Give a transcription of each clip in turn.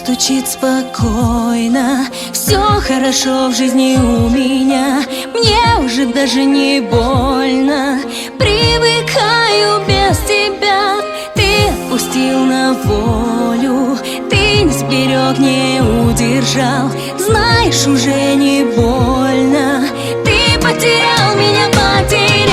стучит спокойно. Все хорошо в жизни у меня, мне уже даже не больно. Привыкаю без тебя, ты отпустил на волю. Ты не сберег, не удержал, знаешь, уже не больно. Ты потерял меня, потерял.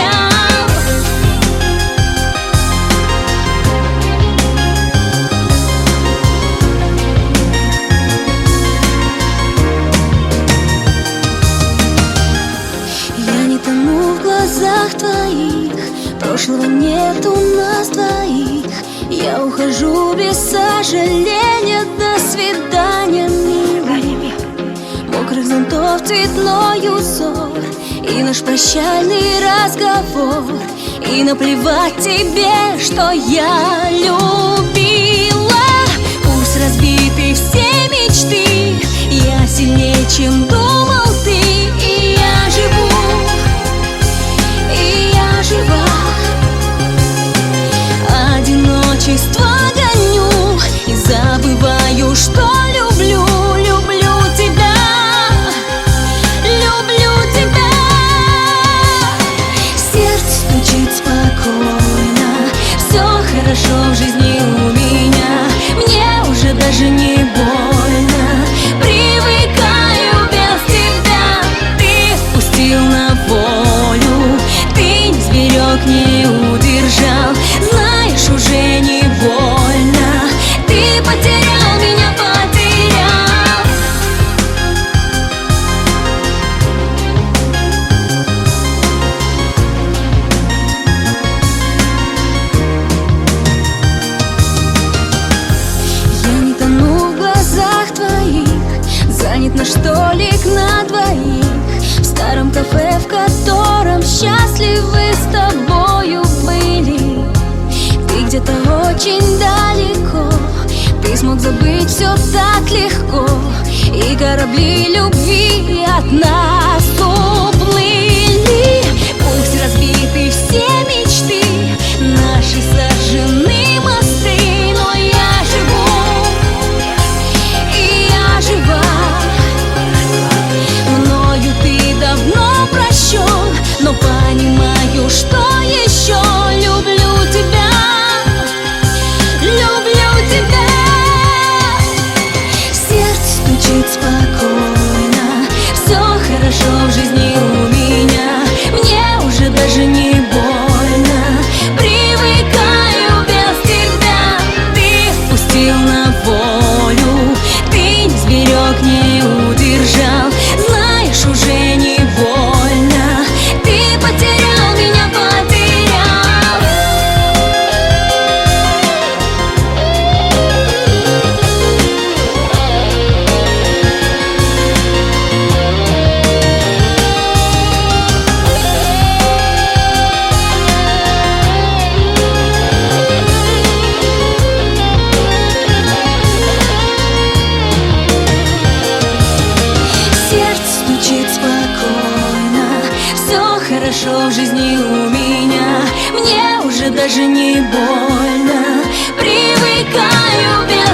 В глазах твоих прошлого нет у нас двоих. Я ухожу без сожаления, до свидания, милый. Мокрых зонтов цветной узор и наш прощальный разговор. И наплевать тебе, что я любила. Пусть разбиты все мечты, я сильнее, чем думал ты. И я живу, одиночество гоню и забываю, что люблю, люблю тебя, люблю тебя. Сердце стучит спокойно, все хорошо в жизни у меня, мне уже даже не больно. Привыкаю без тебя, ты отпустил на волю. Ты не сберег, не удержал, знаешь, уже не больно. Ты потерял меня, потерял. Я не тону в глазах твоих, занят наш столик на двоих в старом кафе, в котором счастливы с тобою были. Ты где-то очень далеко, ты смог забыть все так легко, и корабли любви от нас уплыли. Пусть разбиты все мечты, наши сожжены мосты, но я живу, и я жива. Мною ты давно прощен, но понимаю, что еще люблю тебя, люблю тебя. Сердце стучит спокойно, все хорошо в жизни у меня, мне уже даже не больно. Привыкаю без тебя, ты отпустил на волю. Ты не сберег, не удержал, знаешь, уже не больно. Ты потерял меня, потерял. Сердце стучит спокойно, все хорошо в жизни у меня, мне уже даже не больно. Привыкаю без